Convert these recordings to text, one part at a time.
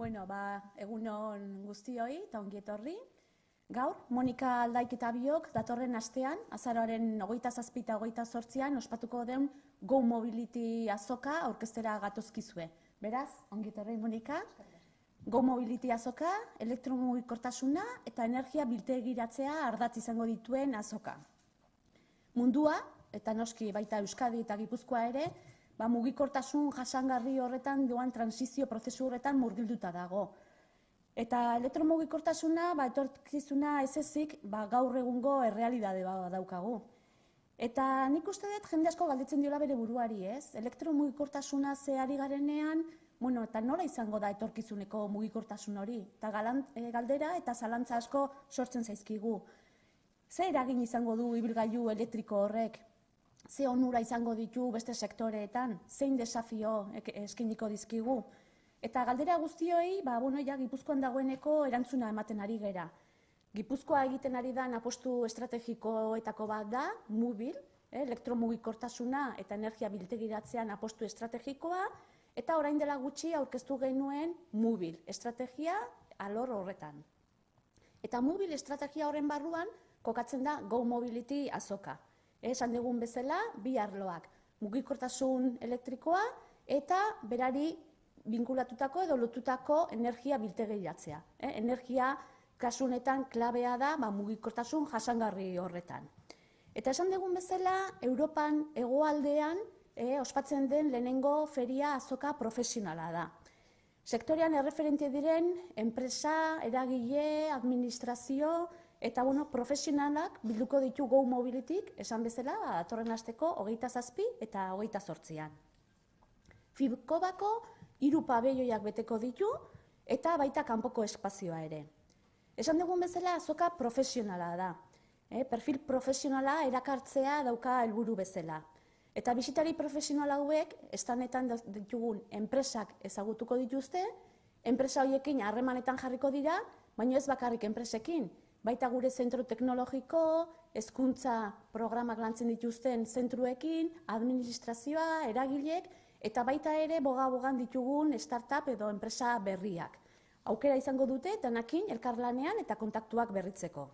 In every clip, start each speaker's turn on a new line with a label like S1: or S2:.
S1: Egunon guztioi eta ongi etorri. Gaur, Monika Aldaik eta biok datorren astean, azaroaren 27 eta 28an ospatuko den Go Mobility azoka aurkeztera gatozkizue. Beraz, ongi etorri Monika. Go Mobility azoka, elektromugikortasuna eta energia biltegiratzea ardatz izango dituen azoka. Mundua, eta noski baita Euskadi eta Gipuzkoa ere, mugikortasun jasangarri horretan doan transizio prozesu horretan murgilduta dago. Eta elektromugikortasuna, etorkizuna ez ezik, gaur egungo errealidade daukagu. Eta nik uste dut jende asko galdetzen diola bere buruari, ez? Elektromugikortasuna ze ari garenean, eta nola izango da etorkizuneko mugikortasun hori? Eta galdera eta zalantza asko sortzen zaizkigu. Ze eragin izango du ibilgailu elektriko horrek? Ze onura izango ditu beste sektoreetan? Zein desafio eskainiko dizkigu? Eta galdera guztioi, Gipuzkoan dagoeneko erantzuna ematen ari gera. Gipuzkoa egiten ari da apostu estrategikoetako bat da, Mubil, elektromugikortasuna eta energia biltegiratzean apostu estrategikoa, eta orain dela gutxi aurkeztu genuen Mubil, estrategia alor horretan. Eta Mubil estrategia horren barruan kokatzen da Go Mobility azoka. Esan dugun bezala, bi arloak, mugikortasun elektrikoa eta berari binkulatutako edo lotutako energia biltegiratzea. Energia kasunetan klabea da mugikortasun jasangarri horretan. Eta esan dugun bezala, Europan hegoaldean ospatzen den lehenengo feria azoka profesionala da. Sektorean erreferente diren enpresa, eragile, administrazio eta profesionalak bilduko ditu Go Mobilityk, esan bezala, datorren asteko 27 eta 28an. Fibkobako 3 pabeioiak beteko ditu eta baita kanpoko espazioa ere. Esan dugun bezala azoka profesionala da. Perfil profesionala erakartzea dauka helburu bezala. Eta bisitari profesional hauek, estanetan ditugun enpresak ezagutuko dituzte, enpresa horiekin harremanetan jarriko dira, baina ez bakarrik enpresekin. Baita gure zentro teknologiko, hezkuntza programak lantzen dituzten zentruekin, administrazioa, eragileek, eta baita ere boga-bogan ditugun startup edo enpresa berriak. Aukera izango dute danakin elkarlanean eta kontaktuak berritzeko.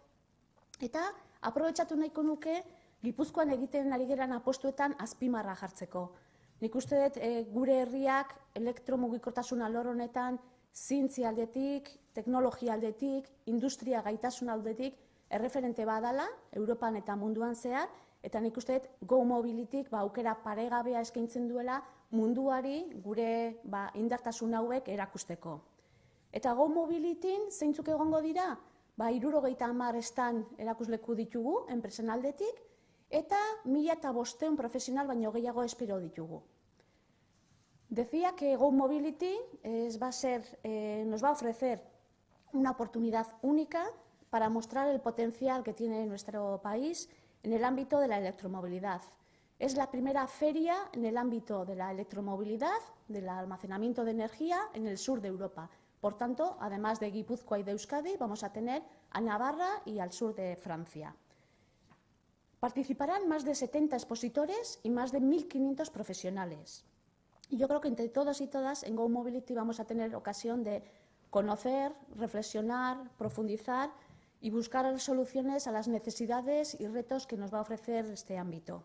S1: Eta aprobetxatu nahiko nuke Gipuzkoan egiten ari geran apostuetan azpimarra jartzeko. Nik uste dut gure herriak elektromugikortasun alor honetan zientzia aldetik, teknologia aldetik, industria gaitasun aldetik erreferente badala, Europan eta munduan zehar, eta nik uste dut Go Mobilityk aukera paregabea eskaintzen duela munduari gure indartasun hauek erakusteko. Eta Go Mobilityn zeintzuk egongo dira? 70 stand erakusleku ditugu enpresen aldetik, eta 1500 profesional baino gehiago espero ditugu. Decía que Go Mobility nos va a ofrecer una oportunidad única para mostrar el potencial que tiene nuestro país en el ámbito de la electromovilidad. Es la primera feria en el ámbito de la electromovilidad, del almacenamiento de energía en el sur de Europa. Por tanto, además de Guipúzcoa y de Euskadi, vamos a tener a Navarra y al sur de Francia. Participarán más de 70 expositores y más de 1500 profesionales. Y yo creo que entre todos y todas en Go Mobility vamos a tener ocasión de conocer, reflexionar, profundizar y buscar soluciones a las necesidades y retos que nos va a ofrecer este ámbito.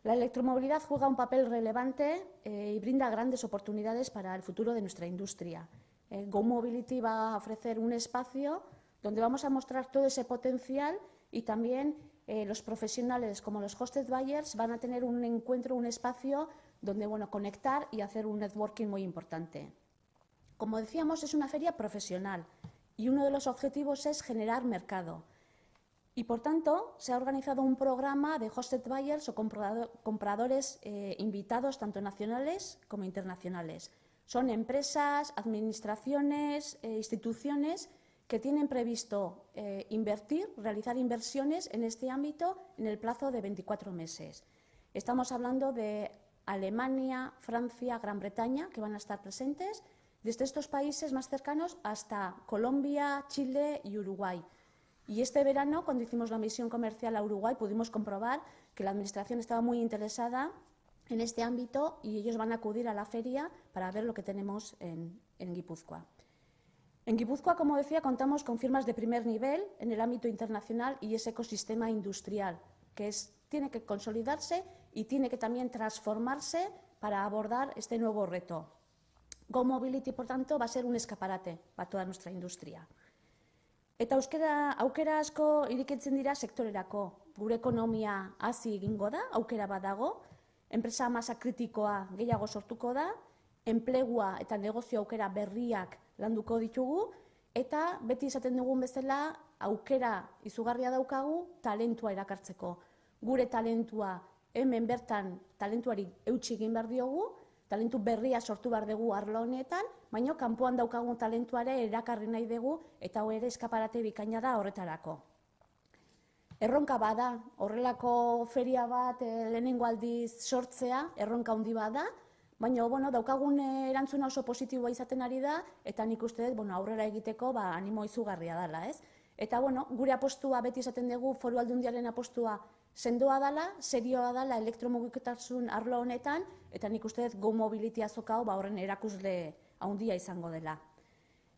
S1: La electromovilidad juega un papel relevante y brinda grandes oportunidades para el futuro de nuestra industria. Go Mobility va a ofrecer un espacio donde vamos a mostrar todo ese potencial y también los profesionales como los hosted buyers van a tener un encuentro, un espacio donde conectar y hacer un networking muy importante. Como decíamos, es una feria profesional y uno de los objetivos es generar mercado. Y por tanto, se ha organizado un programa de hosted buyers o compradores invitados, tanto nacionales como internacionales. Son empresas, administraciones, instituciones que tienen previsto realizar inversiones en este ámbito en el plazo de 24 meses. Estamos hablando de Alemania, Francia, Gran Bretaña, que van a estar presentes, desde estos países más cercanos hasta Colombia, Chile y Uruguay. Y este verano, cuando hicimos la misión comercial a Uruguay, pudimos comprobar que la Administración estaba muy interesada en este ámbito y ellos van a acudir a la feria para ver lo que tenemos en en Guipúzcoa. En Guipúzcoa, como decía, contamos con firmas de primer nivel en el ámbito internacional y ese ecosistema industrial que tiene que consolidarse y tiene que también transformarse para abordar este nuevo reto. Go Mobility, por tanto, va a ser un escaparate para toda nuestra industria. Eta aukera asko irikitzen dira sektorerako. Gure ekonomia hazi egingo da, aukera badago, enpresa masa kritikoa gehiago sortuko da, enplegua eta negozio aukera berriak landuko ditugu, eta beti esaten dugun bezala aukera izugarria daukagu talentua erakartzeko. Gure talentua hemen bertan talentuari eutsi egin behar diogu, talentu berria sortu behar dugu arlo honetan, baina kanpoan daukagun talentuare erakarri nahi dugu eta hau ere eskaparate bikaina da horretarako. Erronka bada, horrelako feria bat lehenengo aldiz sortzea, erronka handi bada, baina daukagun erantzuna oso positiboa izaten ari da, eta nik uste dut aurrera egiteko animo izugarria dela, ez? Eta gure apostua beti esaten dugu Foru Aldundiaren apostua sendoa dela, serioa dela elektromugikotasun arlo honetan, eta nik uste dut Go Mobility azoka hau horren erakusle handia izango dela.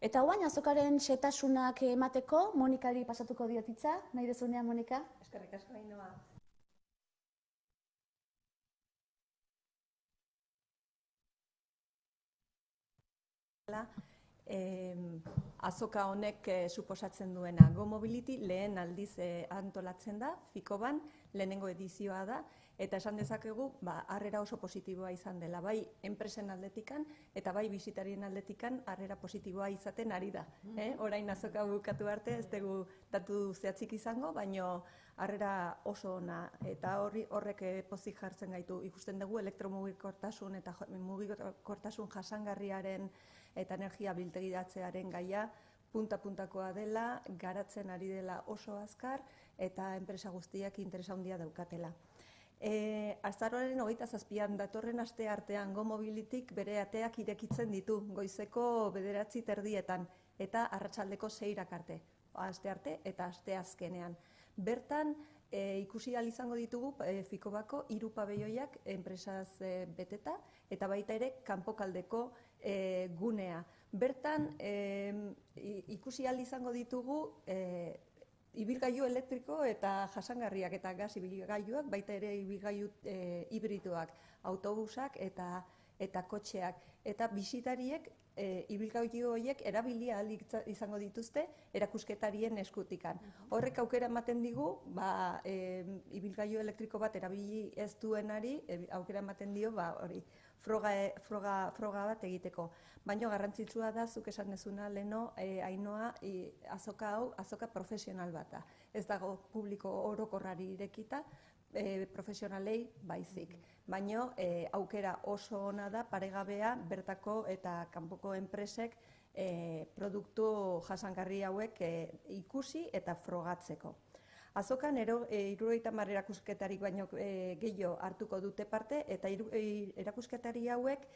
S1: Eta oain azokaren xetasunak emateko, Monikari pasatuko diotitza, nahi dezunean, Monika?
S2: Eskerrik asko, Ainhoa. Azoka honek suposatzen duena. Go Mobility lehen aldiz antolatzen da, Fikoban, lehenengo edizioa da, eta esan dezakegu, harrera oso positiboa izan dela, bai enpresen aldetikan eta bai bisitarien aldetikan harrera positiboa izaten ari da. Orain azoka bukatu arte, ez dugu datu zehatzik izango, baino harrera oso ona, eta horrek pozik jartzen gaitu. Ikusten dugu elektromugikortasun eta mugikortasun jasangarriaren eta energia biltegiratzearen gaia punta-puntakoa dela, garatzen ari dela oso azkar, eta enpresa guztiak interesa handia daukatela. Azaroaren 27an datorren aste artean Go Mobilityk bere ateak irekitzen ditu, goizeko 9:30 eta arratsaldeko 6 arte, aste arte eta aste azkenean. Bertan, ikusi ahal izango ditugu Fikobako 3 pabiloiak enpresaz beteta, eta baita ere kanpokaldeko gunea. Bertan, ikusi ahal izango ditugu ibilgailu elektriko eta jasangarriak eta gas ibilgailuak, baita ere ibilgailu hibridoak, autobusak eta kotxeak. Eta bisitariek ibilgailu horiek erabili ahal izango dituzte erakusketarien eskutikan. Horrek aukera ematen digu, ibilgailu elektriko bat erabili ez duenari, aukera ematen dio, froga bat egiteko. Baina garrantzitsua da, zuk esan dezuna leheno, Ainhoa, azoka hau, azoka profesional bat da. Ez dago publiko orokorrari irekita, profesionalei baizik. Baina aukera oso ona da, paregabea, bertako eta kanpoko enpresek produktu jasangarri hauek ikusi eta frogatzeko. Azokan 70 erakusketarik baino gehiago hartuko dute parte, eta erakusketari hauek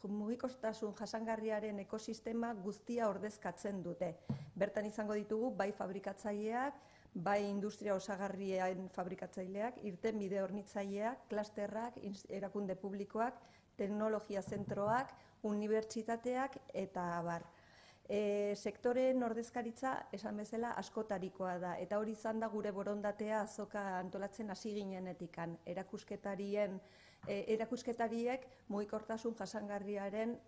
S2: mugikortasun jasangarriaren ekosistema guztia ordezkatzen dute. Bertan izango ditugu bai fabrikatzaileak, bai industria osagarrien fabrikatzaileak, irtenbide hornitzaileak, klasterrak, erakunde publikoak, teknologia zentroak, unibertsitateak eta abar. Sektoreen ordezkaritza esan bezala askotarikoa da, eta hori izan da gure borondatea azoka antolatzen hasi ginenetikan. Erakusketariek mugikortasun jasangarriaren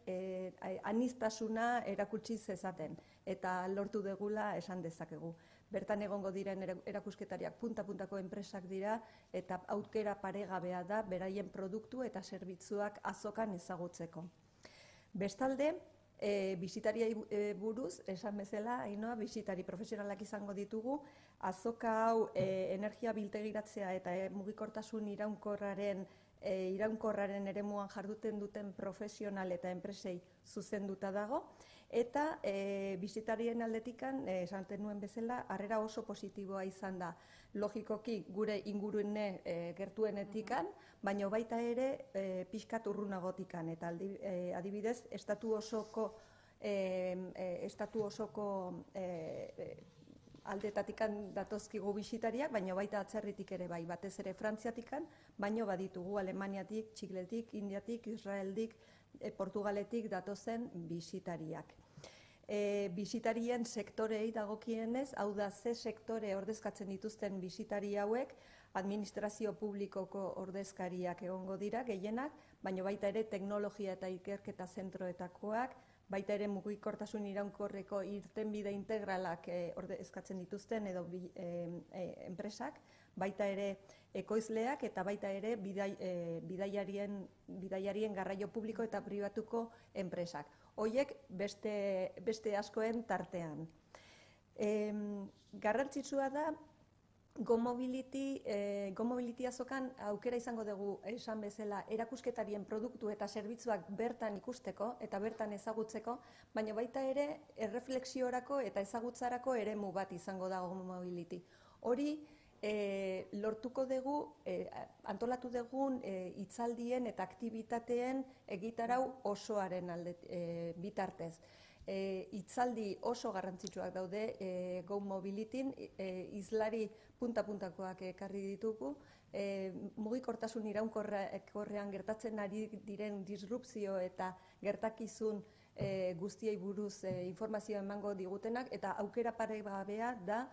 S2: aniztasuna erakutsi zezaten, eta lortu degula esan dezakegu. Bertan egongo diren erakusketariak punta-puntako enpresak dira, eta aukera paregabea da beraien produktu eta zerbitzuak azokan ezagutzeko. Bestalde, bisitariei buruz, esan bezala, Ainhoa, bisitari profesionalak izango ditugu, azoka hau energia biltegiratzea eta mugikortasun iraunkorraren eremuan jarduten duten profesional eta enpresei zuzenduta dago, eta bisitarien aldetikan, esaten nuen bezala, harrera oso positiboa izan da. Logikoki gure ingurune gertuenetikan, baina baita ere pixkat urrunagotikan, eta adibidez, estatu osoko aldetatikan datozkigu bisitariak, baina baita atzerritik ere bai, batez ere Frantziatikan, baina baditugu Alemaniatik, Txiletik, Indiatik, Israeldik, Portugaletik datozen bisitariak. Bisitarien sektorei dagokienez, hau da ze sektore ordezkatzen dituzten bisitari hauek, administrazio publikoko ordezkariak egongo dira gehienak, baina baita ere teknologia eta ikerketa zentroetakoak, baita ere mugikortasun iraunkorreko irtenbide integralak ordezkatzen dituzten edo enpresak, baita ere ekoizleak eta baita ere bidaiarien garraio publiko eta pribatuko enpresak. Hoiek beste askoen tartean. Garrantzitsua da, Go Mobility azokan aukera izango dugu esan bezala erakusketarien produktu eta zerbitzuak bertan ikusteko eta bertan ezagutzeko, baina baita ere erreflexiorako eta ezagutzarako eremu bat izango da Go Mobility. Hori lortuko dugu, antolatu dugun hitzaldien eta aktibitateen egitarau osoaren bitartez. Hitzaldi oso garrantzitsuak daude Go Mobilityn, hizlari punta-puntakoak ekarri ditugu, mugikortasun iraunkorrean gertatzen ari diren disrupzio eta gertakizun guztiei buruz informazioa emango digutenak, eta aukera paregabea da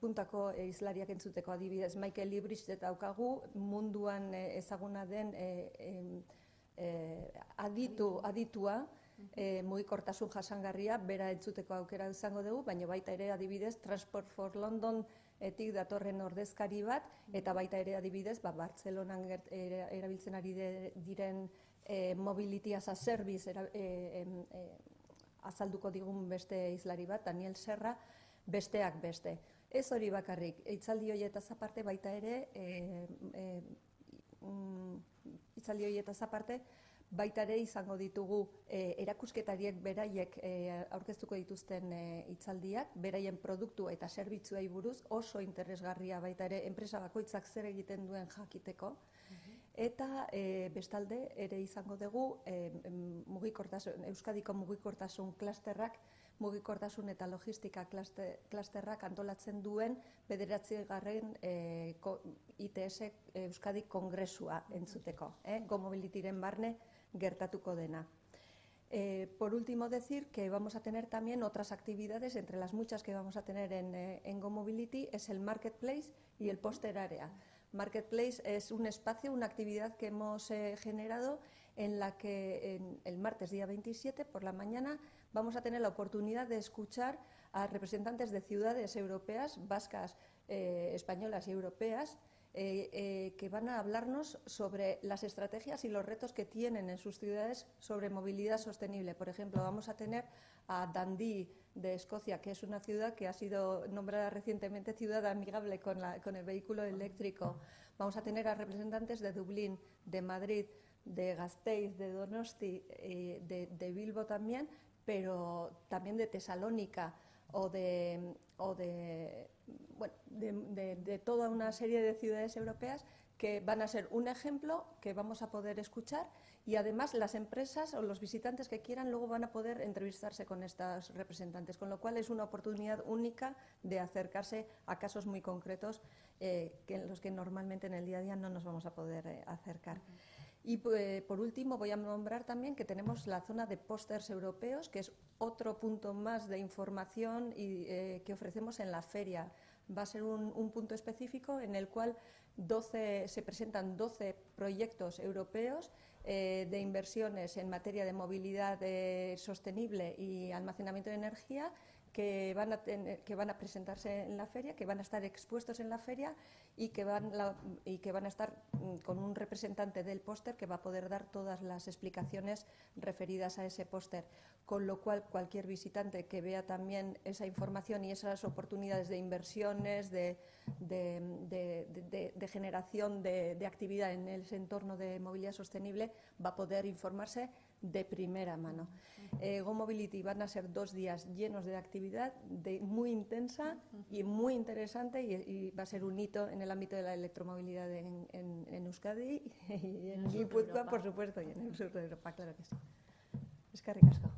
S2: puntako hizlariak entzuteko. Adibidez, Michael Liebrecht daukagu, munduan ezaguna den aditua, mugikortasun jasangarria, bera entzuteko aukera izango dugu, baina baita ere adibidez Transport for London-etik datorren ordezkari bat, eta baita ere adibidez Bartzelonan erabiltzen ari diren Mobility as a Service azalduko digun beste hizlari bat, Daniel Serra, besteak beste. Ez hori bakarrik, hitzaldi horietaz aparte baita ere, baita ere izango ditugu erakusketariek beraiek aurkeztuko dituzten hitzaldiak, beraien produktu eta zerbitzuei buruz, oso interesgarria baita ere enpresa bakoitzak zer egiten duen jakiteko. Eta bestalde ere izango dugu Euskadiko mugikortasun klasterrak, mugikortasun eta logistika klasterrak antolatzen duen 9. ITS Euskadi Kongresua entzuteko, Go Mobilityren barne gertatuko dena. Por último, decir que vamos a tener también otras actividades, entre las muchas que vamos a tener en Go Mobility, es el Marketplace y el Poster Area. Marketplace es un espacio, una actividad que hemos generado en la que el martes día 27 por la mañana vamos a tener la oportunidad de escuchar a representantes de ciudades europeas, vascas, españolas y europeas, que van a hablarnos sobre las estrategias y los retos que tienen en sus ciudades sobre movilidad sostenible. Por ejemplo, vamos a tener a Dundee de Escocia, que es una ciudad que ha sido nombrada recientemente ciudad amigable con el vehículo eléctrico. Vamos a tener a representantes de Dublín, de Madrid, de Gasteiz, de Donosti, de Bilbo también, pero también de Tesalónica o de toda una serie de ciudades europeas que van a ser un ejemplo que vamos a poder escuchar, y además las empresas o los visitantes que quieran luego van a poder entrevistarse con estas representantes, con lo cual es una oportunidad única de acercarse a casos muy concretos en los que normalmente en el día a día no nos vamos a poder acercar. Y por último voy a nombrar también que tenemos la zona de pósters europeos, que es otro punto más de información que ofrecemos en la feria. Va a ser un punto específico en el cual se presentan 12 proyectos europeos de inversiones en materia de movilidad sostenible y almacenamiento de energía, que van a presentarse en la feria, que van a estar expuestos en la feria y que van a estar con un representante del póster que va a poder dar todas las explicaciones referidas a ese póster. Con lo cual, cualquier visitante que vea también esa información y esas oportunidades de inversiones, de generación de actividad en ese entorno de movilidad sostenible, va a poder informarse de primera mano. Go Mobility van a ser 2 días llenos de actividad, muy intensa y muy interesante, y va a ser un hito en el ámbito de la electromovilidad en Euskadi y en Guipúzcoa, por supuesto, y en el sur de Europa, claro que sí. Eskerrik asko.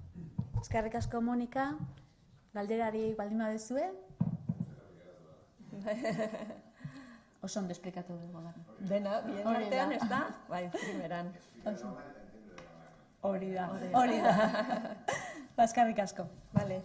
S1: Eskerrik asko, Monika. Galderari baldin baduzue? Oso ondo esplikatu dugu.
S2: Dena, bien artean ez da? Bai, primeran.
S3: Hori da. Baskarrik asko.
S2: Vale.